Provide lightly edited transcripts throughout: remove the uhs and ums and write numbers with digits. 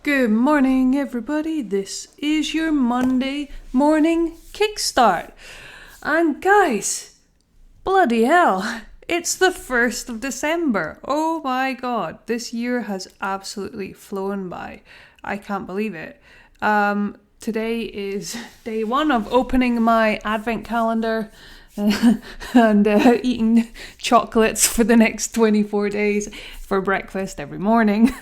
Good morning, everybody. This is your Monday morning kickstart. And guys, bloody hell, it's the 1st of December. Oh my god, this year has absolutely flown by. I can't believe it. Today is day one of opening my advent calendar and eating chocolates for the next 24 days for breakfast every morning.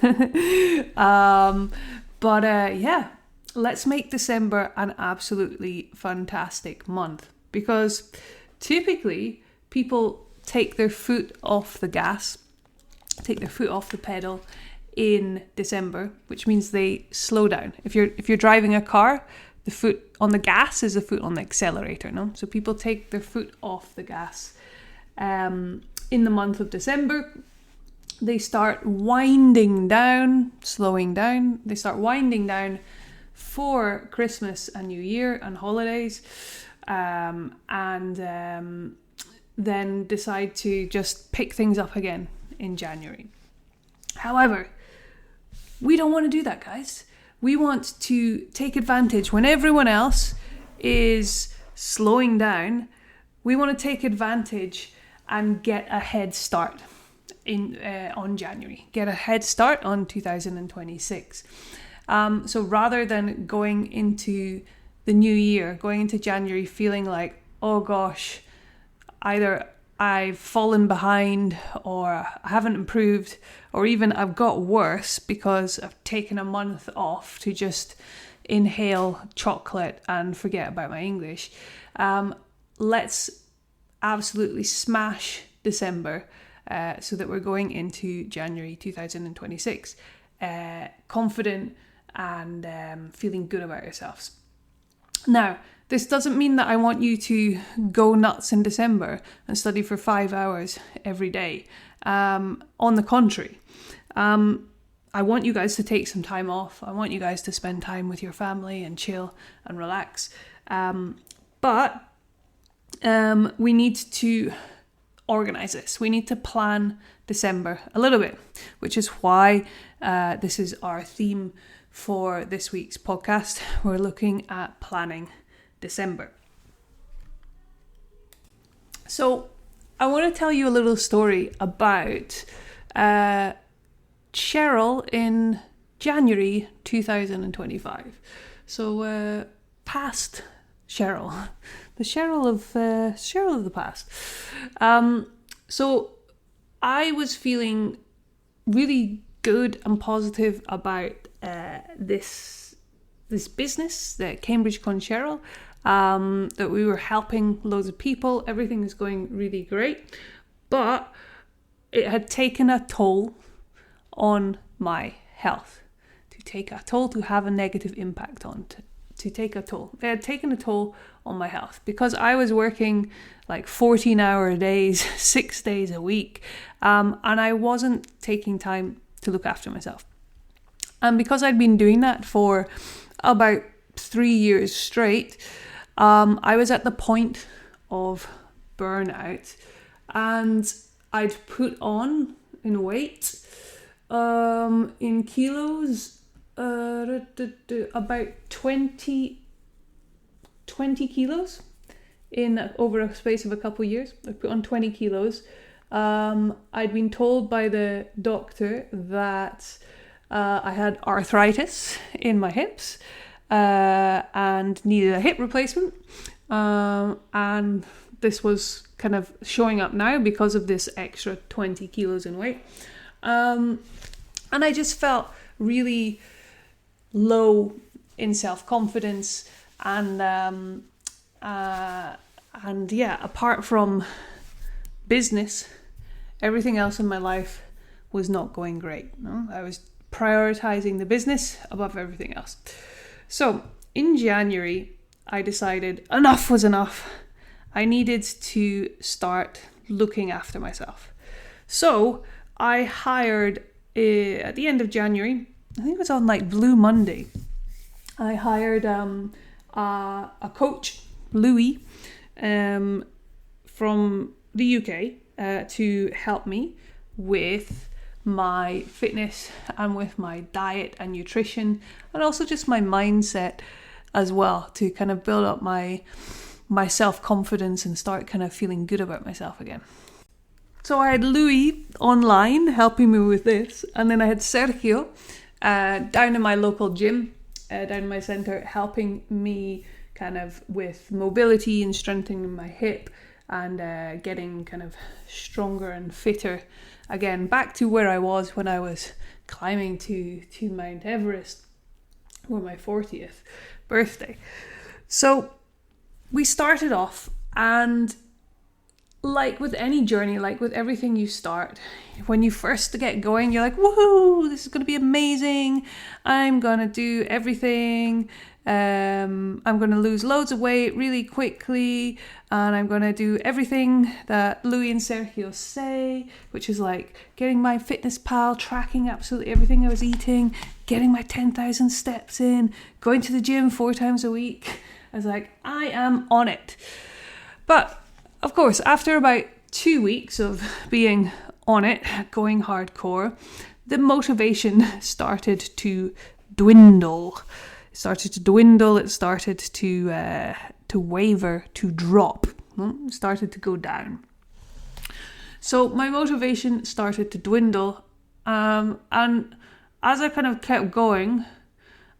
Yeah, let's make December an absolutely fantastic month, because typically people take their foot off the gas, take their foot off the pedal in December, which means they slow down. If you're driving a car, the foot on the gas is the foot on the accelerator, no? So people take their foot off the gas. In the month of December, they start winding down, slowing down. They start winding down for Christmas and New Year and holidays, and then decide to just pick things up again in January. However, we don't want to do that, guys. We want to take advantage when everyone else is slowing down. We want to take advantage and get a head start on January. Get a head start on 2026. So rather than going into the new year, going into January feeling like, oh gosh, either I've fallen behind or I haven't improved, or even I've got worse because I've taken a month off to just inhale chocolate and forget about my English. Let's absolutely smash December so that we're going into January 2026 confident and feeling good about yourselves. Now, this doesn't mean that I want you to go nuts in December and study for 5 hours every day. On the contrary, I want you guys to take some time off. I want you guys to spend time with your family and chill and relax. But we need to organize this. We need to plan December a little bit, which is why this is our theme for this week's podcast. We're looking at planning December. So I want to tell you a little story about Cheryl in January 2025. So past Cheryl, the Cheryl of the past. So I was feeling really good and positive about this business, the Cambridge Con Cheryl. That we were helping loads of people. Everything was going really great, but it had taken a toll on my health, to have a negative impact on, to take a toll. It had taken a toll on my health because I was working like 14-hour days, 6 days a week, and I wasn't taking time to look after myself. And because I'd been doing that for about 3 years straight, I was at the point of burnout, and I'd put on in weight, in kilos, about 20 kilos over a space of a couple of years. I put on 20 kilos. I'd been told by the doctor that I had arthritis in my hips, and needed a hip replacement, and this was kind of showing up now because of this extra 20 kilos in weight, and I just felt really low in self-confidence, and apart from business, everything else in my life was not going great. No? I was prioritizing the business above everything else. So in January, I decided enough was enough. I needed to start looking after myself. So I hired, at the end of January, I think it was on like Blue Monday, I hired a coach, Louis, from the UK, to help me with my fitness and with my diet and nutrition, and also just my mindset as well, to kind of build up my self-confidence and start kind of feeling good about myself again. So I had Louis online helping me with this, and then I had Sergio down in my local gym, down in my centre, helping me kind of with mobility and strengthening my hip and getting kind of stronger and fitter again, back to where I was when I was climbing to Mount Everest for my 40th birthday. So we started off, and like with any journey, like with everything you start, when you first get going, you're like, woohoo, this is going to be amazing. I'm going to do everything. I'm going to lose loads of weight really quickly. And I'm going to do everything that Louis and Sergio say, which is like getting my fitness pal, tracking absolutely everything I was eating, getting my 10,000 steps in, going to the gym 4 times a week. I was like, I am on it. But of course, after about 2 weeks of being on it, going hardcore, the motivation started to dwindle. It started to waver, to drop. It started to go down. So my motivation started to dwindle. And as I kind of kept going,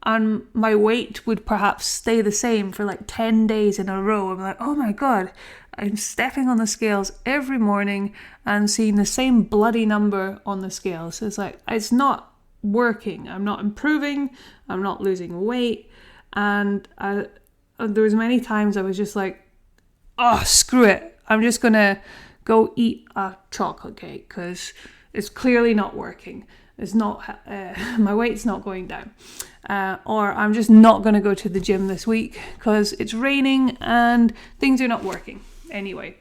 and my weight would perhaps stay the same for like 10 days in a row, I'm like, oh my God, I'm stepping on the scales every morning and seeing the same bloody number on the scales. It's like, it's not working. I'm not improving. I'm not losing weight. And there was many times I was just like, oh, screw it. I'm just going to go eat a chocolate cake because it's clearly not working. It's not, my weight's not going down. Or I'm just not going to go to the gym this week because it's raining and things are not working. Anyway,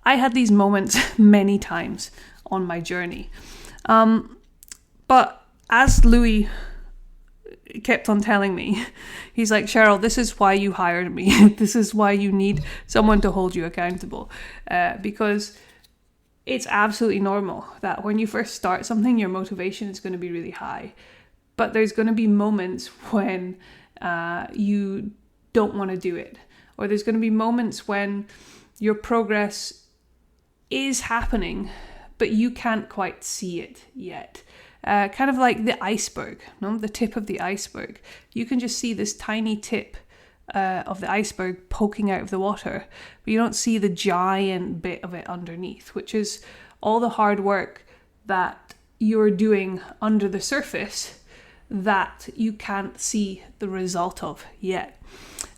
I had these moments many times on my journey. But as Louis kept on telling me, he's like, Cheryl, this is why you hired me. This is why you need someone to hold you accountable. Because it's absolutely normal that when you first start something, your motivation is going to be really high. But there's going to be moments when you don't want to do it. Or there's going to be moments when your progress is happening, but you can't quite see it yet. Kind of like the iceberg, the tip of the iceberg. You can just see this tiny tip of the iceberg poking out of the water, but you don't see the giant bit of it underneath, which is all the hard work that you're doing under the surface that you can't see the result of yet.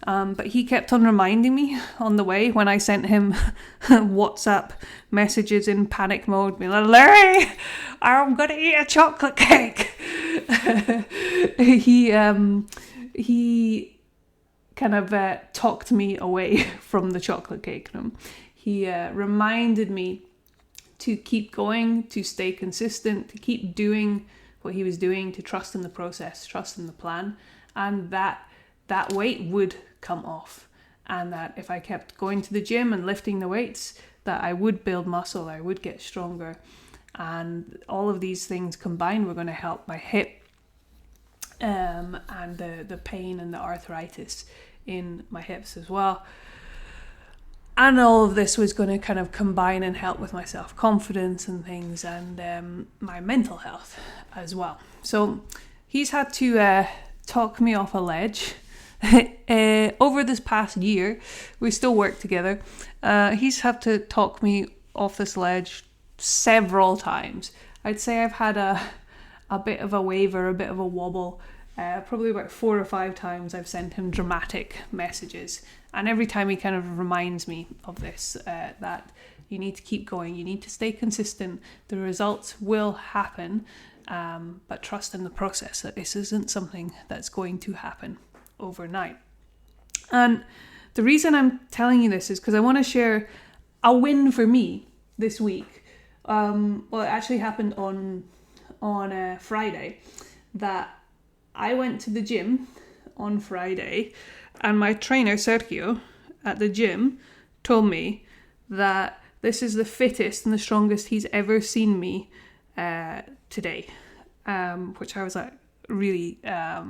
But he kept on reminding me on the way when I sent him WhatsApp messages in panic mode, being like, Larry, I'm going to eat a chocolate cake. He kind of talked me away from the chocolate cake. He reminded me to keep going, to stay consistent, to keep doing what he was doing, to trust in the process, trust in the plan, and that weight would come off, and that if I kept going to the gym and lifting the weights, that I would build muscle, I would get stronger, and all of these things combined were going to help my hip and the pain and the arthritis in my hips as well. And all of this was going to kind of combine and help with my self-confidence and things, and my mental health as well. So he's had to talk me off a ledge. Over this past year, we still work together. He's had to talk me off this ledge several times. I'd say I've had a bit of a waver, a bit of a wobble. Probably about 4 or 5 times I've sent him dramatic messages. And every time he kind of reminds me of this, that you need to keep going, you need to stay consistent, the results will happen, but trust in the process, that this isn't something that's going to happen overnight. And the reason I'm telling you this is because I want to share a win for me this week. Well, it actually happened on Friday, that I went to the gym on Friday, and my trainer Sergio at the gym told me that this is the fittest and the strongest he's ever seen me today, which I was like really, I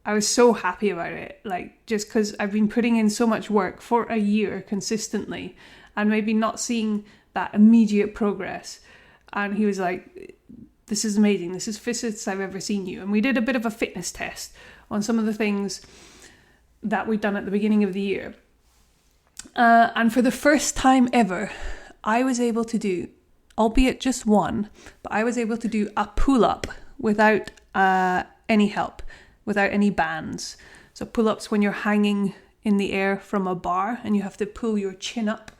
was so happy about it, like just because I've been putting in so much work for a year consistently and maybe not seeing that immediate progress. And he was like, this is amazing, this is the fittest I've ever seen you. And we did a bit of a fitness test on some of the things that we'd done at the beginning of the year. And for the first time ever, I was able to do, albeit just one, but I was able to do a pull-up without any help, without any bands. So pull-ups when you're hanging in the air from a bar and you have to pull your chin up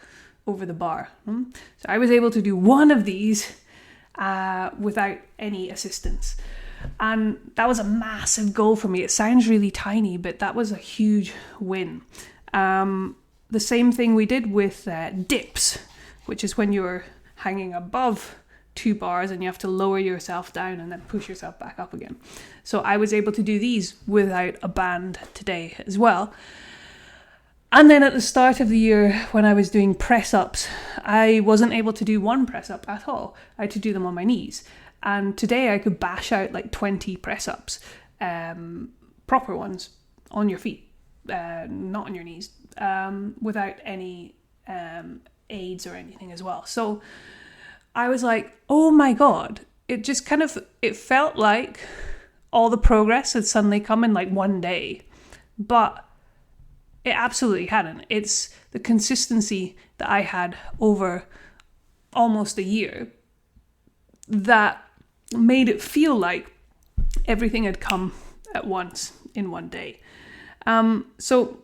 over the bar. So I was able to do one of these without any assistance. And that was a massive goal for me. It sounds really tiny, but that was a huge win. The same thing we did with dips, which is when you're hanging above 2 bars and you have to lower yourself down and then push yourself back up again. So I was able to do these without a band today as well. And then at the start of the year, when I was doing press-ups, I wasn't able to do one press-up at all. I had to do them on my knees. And today I could bash out like 20 press-ups, proper ones, on your feet, not on your knees, without any aids or anything as well. So I was like, oh my God, it just kind of, it felt like all the progress had suddenly come in like one day. But it absolutely hadn't. It's the consistency that I had over almost a year that made it feel like everything had come at once in one day. So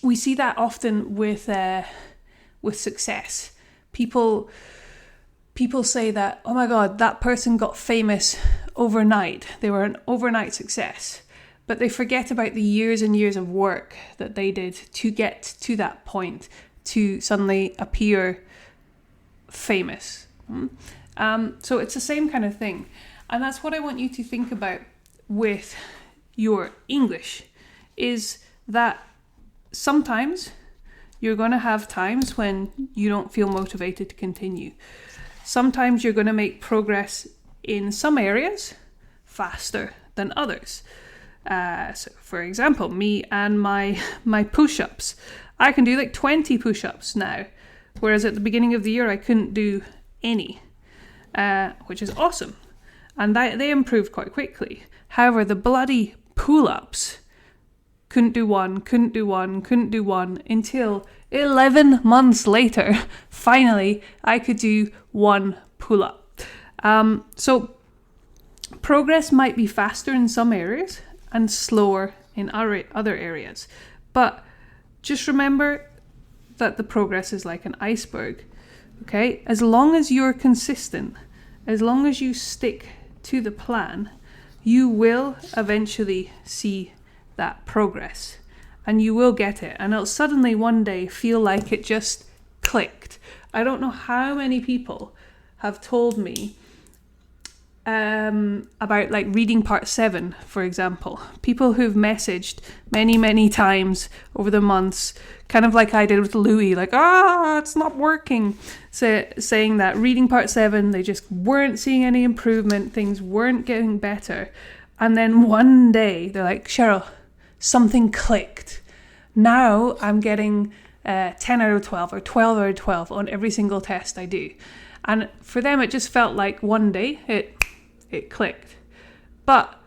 we see that often with success. People say that, oh my God, that person got famous overnight. They were an overnight success. But they forget about the years and years of work that they did to get to that point, to suddenly appear famous. So it's the same kind of thing. And that's what I want you to think about with your English, is that sometimes you're going to have times when you don't feel motivated to continue. Sometimes you're going to make progress in some areas faster than others. So for example, me and my push-ups. I can do like 20 push-ups now, whereas at the beginning of the year I couldn't do any, which is awesome. And they improved quite quickly. However, the bloody pull-ups, couldn't do one until 11 months later, finally I could do one pull-up. So progress might be faster in some areas and slower in other areas. But just remember that the progress is like an iceberg, okay? As long as you're consistent, as long as you stick to the plan, you will eventually see that progress and you will get it. And it'll suddenly one day feel like it just clicked. I don't know how many people have told me about like reading part 7, for example. People who've messaged many times over the months, kind of like I did with Louis, like, it's not working. Saying that reading part 7, they just weren't seeing any improvement, things weren't getting better. And then one day they're like, Cheryl, something clicked. Now I'm getting 10 out of 12 or 12 out of 12 on every single test I do. And for them, it just felt like one day it clicked. But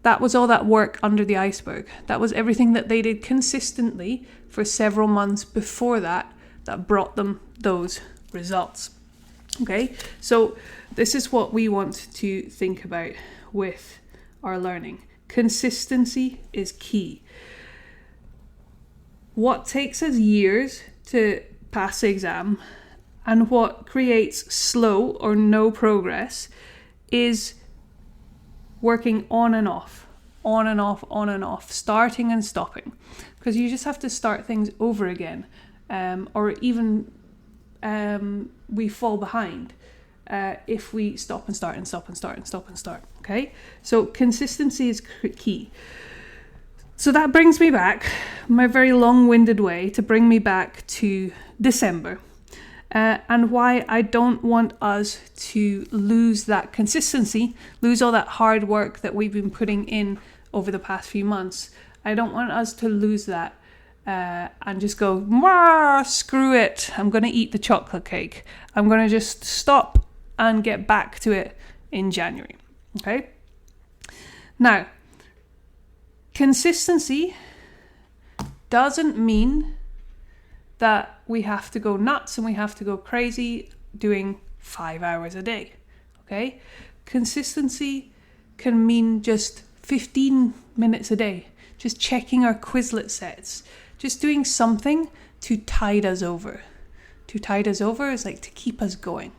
that was all that work under the iceberg. That was everything that they did consistently for several months before that brought them those results. Okay, so this is what we want to think about with our learning. Consistency is key. What takes us years to pass the exam and what creates slow or no progress is working on and off, starting and stopping. Because you just have to start things over again. Or even we fall behind if we stop and start and stop and start and stop and start. Okay? So consistency is key. So that brings me back, my very long-winded way to bring me back to December. and why I don't want us to lose that consistency, lose all that hard work that we've been putting in over the past few months. I don't want us to lose that and just go, screw it, I'm going to eat the chocolate cake. I'm going to just stop and get back to it in January. Okay? Now, consistency doesn't mean that we have to go nuts and we have to go crazy doing 5 hours a day. Okay? Consistency can mean just 15 minutes a day, just checking our Quizlet sets, just doing something to tide us over. To tide us over is like to keep us going.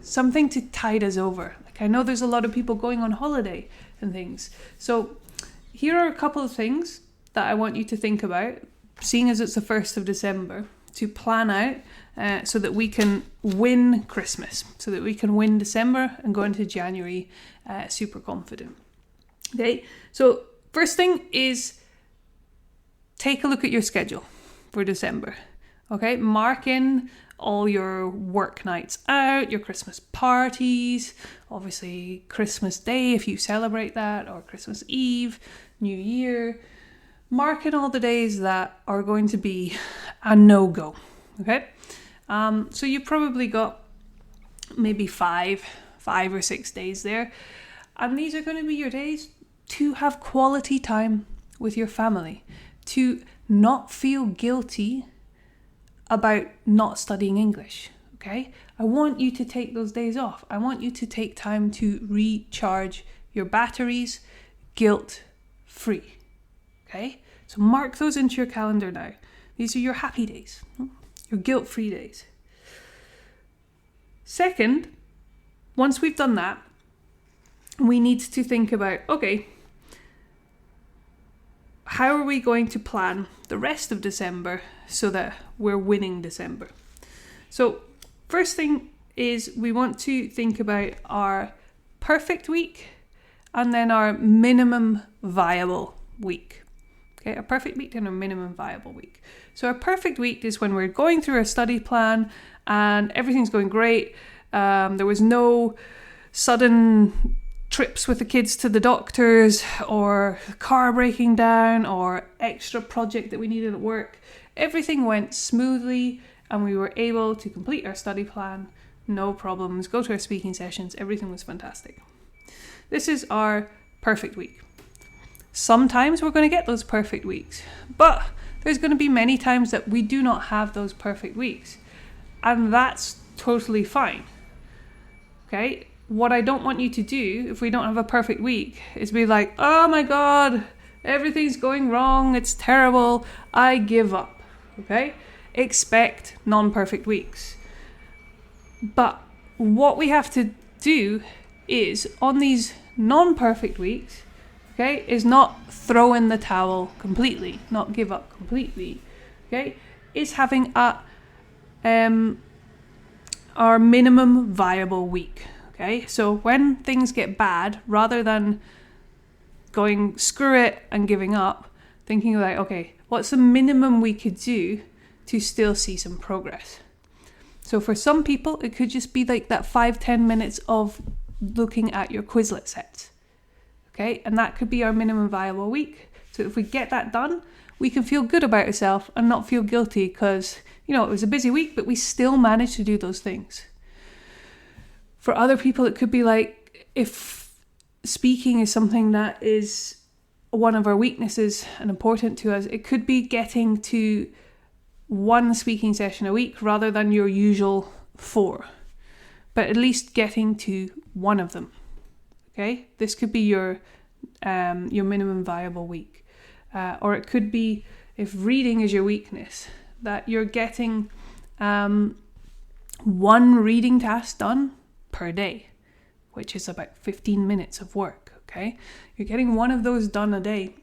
Something to tide us over. Like, I know there's a lot of people going on holiday and things. So here are a couple of things that I want you to think about, seeing as it's the 1st of December, to plan out so that we can win Christmas, so that we can win December and go into January super confident. Okay, so first thing is take a look at your schedule for December. Okay, mark in all your work nights out, your Christmas parties, obviously Christmas Day if you celebrate that, or Christmas Eve, New Year. Mark in all the days that are going to be a no-go. Okay, so you probably got maybe five or 6 days there, and these are going to be your days to have quality time with your family, to not feel guilty about not studying English. Okay, I want you to take those days off. I want you to take time to recharge your batteries, guilt-free. Okay, so mark those into your calendar now. These are your happy days, your guilt-free days. Second, once we've done that, we need to think about, okay, how are we going to plan the rest of December so that we're winning December? So first thing is we want to think about our perfect week and then our minimum viable week. Okay, a perfect week and a minimum viable week. So our perfect week is when we're going through our study plan and everything's going great. There was no sudden trips with the kids to the doctors or car breaking down or extra project that we needed at work. Everything went smoothly and we were able to complete our study plan, no problems, go to our speaking sessions, everything was fantastic. This is our perfect week. Sometimes we're going to get those perfect weeks, but there's going to be many times that we do not have those perfect weeks, and that's totally fine. Okay? What I don't want you to do if we don't have a perfect week is be like, oh my God, everything's going wrong, it's terrible, I give up. Okay? Expect non-perfect weeks. But what we have to do is, on these non-perfect weeks, okay, is not throw in the towel completely, not give up completely. Okay? Is having our minimum viable week. Okay, so when things get bad, rather than going screw it and giving up, thinking like, okay, what's the minimum we could do to still see some progress? So for some people, it could just be like that 5-10 minutes of looking at your Quizlet sets. Okay, and that could be our minimum viable week. So if we get that done, we can feel good about ourselves and not feel guilty because, it was a busy week, but we still managed to do those things. For other people, it could be like, if speaking is something that is one of our weaknesses and important to us, it could be getting to 1 speaking session a week rather than your usual 4. But at least getting to 1 of them. Okay? This could be your minimum viable week. Or it could be, if reading is your weakness, that you're getting 1 reading task done per day, which is about 15 minutes of work, okay? You're getting 1 of those done a day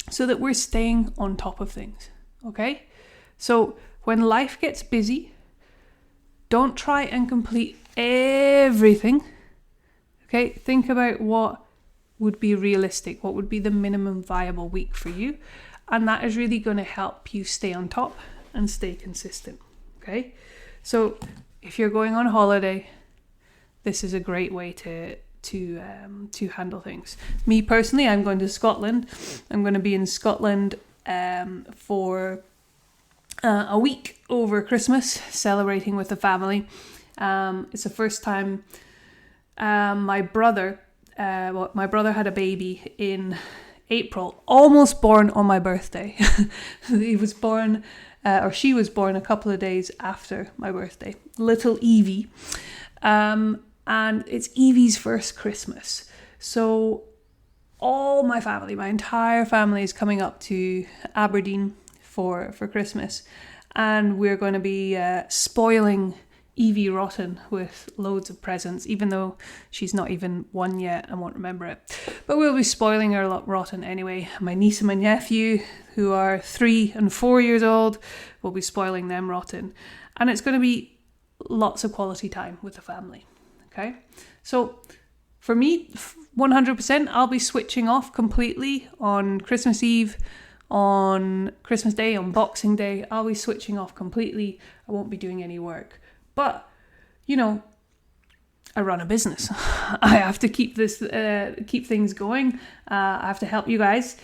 so that we're staying on top of things, okay? So when life gets busy, don't try and complete everything, okay? Think about what would be realistic, what would be the minimum viable week for you, and that is really going to help you stay on top and stay consistent, Okay, so if you're going on holiday, this is a great way to handle things. Me personally, I'm going to Scotland. I'm going to be in Scotland for a week over Christmas, celebrating with the family. It's the first time my brother had a baby in April, almost born on my birthday. He was born, or she was born a couple of days after my birthday, little Evie. And it's Evie's first Christmas. So all my family, my entire family is coming up to Aberdeen for Christmas. And we're going to be spoiling Evie rotten with loads of presents, even though she's not even one yet and won't remember it. But we'll be spoiling her rotten anyway. My niece and my nephew, who are 3 and 4 years old, will be spoiling them rotten. And it's going to be lots of quality time with the family. Okay? So for me, 100%, I'll be switching off completely on Christmas Eve, on Christmas Day, on Boxing Day. I'll be switching off completely. I won't be doing any work. But, you know, I run a business. I have to keep things going. I have to help you guys.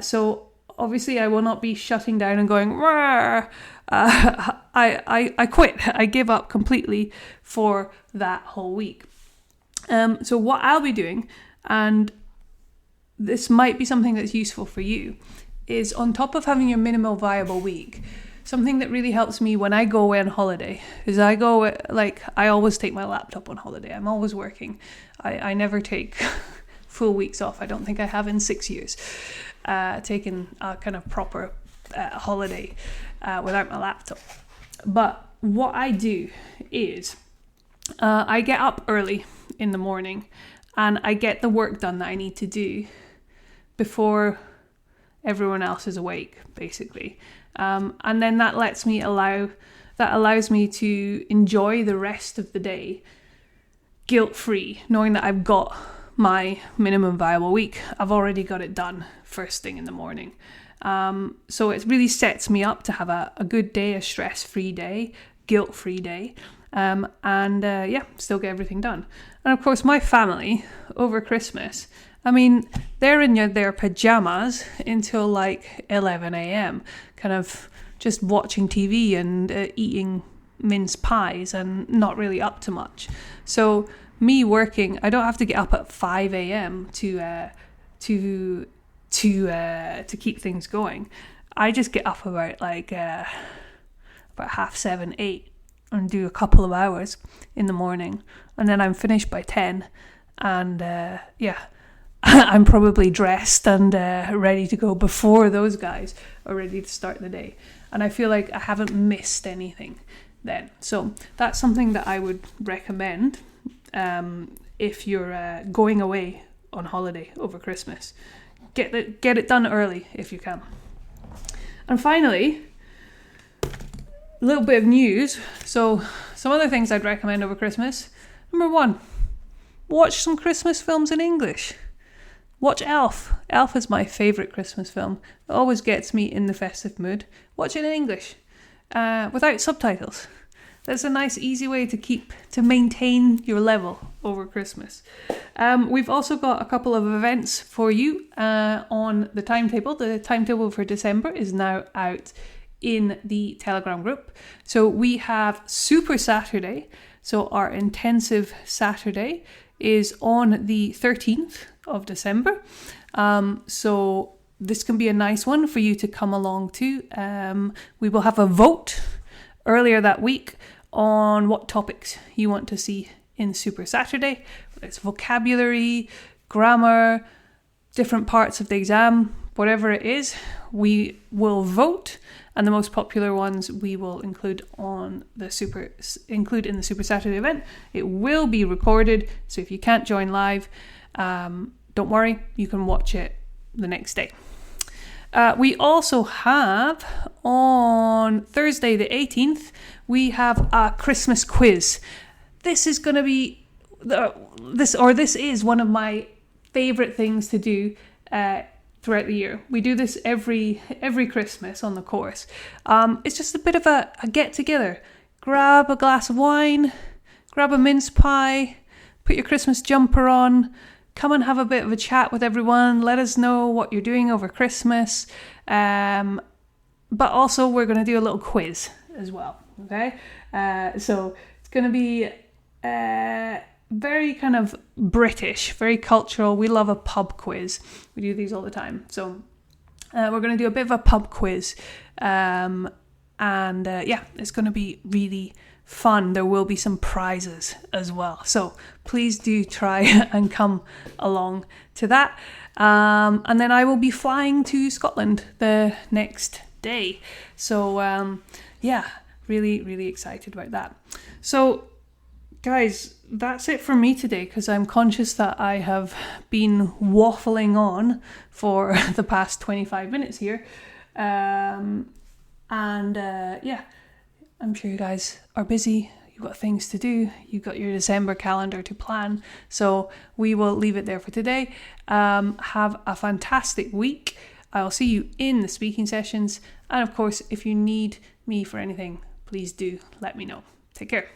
So obviously I will not be shutting down and going, Rawr! I quit. I give up completely for that whole week. So what I'll be doing, and this might be something that's useful for you, is on top of having your minimal viable week, something that really helps me when I go away on holiday is I always take my laptop on holiday. I'm always working. I never take full weeks off. I don't think I have in 6 years taken a kind of proper holiday without my laptop. But what I do is I get up early in the morning and I get the work done that I need to do before everyone else is awake, basically. And then that allows me to enjoy the rest of the day guilt-free, knowing that I've got my minimum viable week. I've already got it done first thing in the morning. So it really sets me up to have a good day, a stress-free day, guilt-free day, and still get everything done. And of course, my family over Christmas, I mean, they're in their pajamas until like 11 a.m, kind of just watching TV and eating mince pies and not really up to much. So me working, I don't have to get up at 5 a.m. to keep things going. I just get up about 7:30, 8 and do a couple of hours in the morning, and then I'm finished by 10, and I'm probably dressed and ready to go before those guys are ready to start the day. And I feel like I haven't missed anything then. So that's something that I would recommend if you're going away on holiday over Christmas. Get it done early if you can. And finally, a little bit of news. So some other things I'd recommend over Christmas. Number 1, watch some Christmas films in English. Watch Elf. Elf is my favourite Christmas film. It always gets me in the festive mood. Watch it in English, without subtitles. That's a nice, easy way to maintain your level over Christmas. We've also got a couple of events for you on the timetable. The timetable for December is now out in the Telegram group. So we have Super Saturday. So our intensive Saturday is on the 13th of December. So this can be a nice one for you to come along to. We will have a vote earlier that week on what topics you want to see in Super Saturday. Whether it's vocabulary, grammar, different parts of the exam, whatever it is, we will vote, and the most popular ones we will include in the Super Saturday event. It will be recorded, so if you can't join live, don't worry, you can watch it the next day. We also have on Thursday the 18th, we have a Christmas quiz. This is going to be this is one of my favorite things to do throughout the year. We do this every Christmas on the course. It's just a bit of a get together. grab a glass of wine, grab a mince pie, put your Christmas jumper on, come and have a bit of a chat with everyone. Let us know what you're doing over Christmas. But also we're going to do a little quiz as well, okay? So it's going to be very kind of British, very cultural. We love a pub quiz. We do these all the time. So we're going to do a bit of a pub quiz. And it's going to be really fun. There will be some prizes as well. So please do try and come along to that. And then I will be flying to Scotland the next day. So really, really excited about that. So guys, that's it for me today, because I'm conscious that I have been waffling on for the past 25 minutes here. I'm sure you guys are busy. You've got things to do. You've got your December calendar to plan. So we will leave it there for today. Have a fantastic week. I'll see you in the speaking sessions. And of course, if you need me for anything, please do let me know. Take care.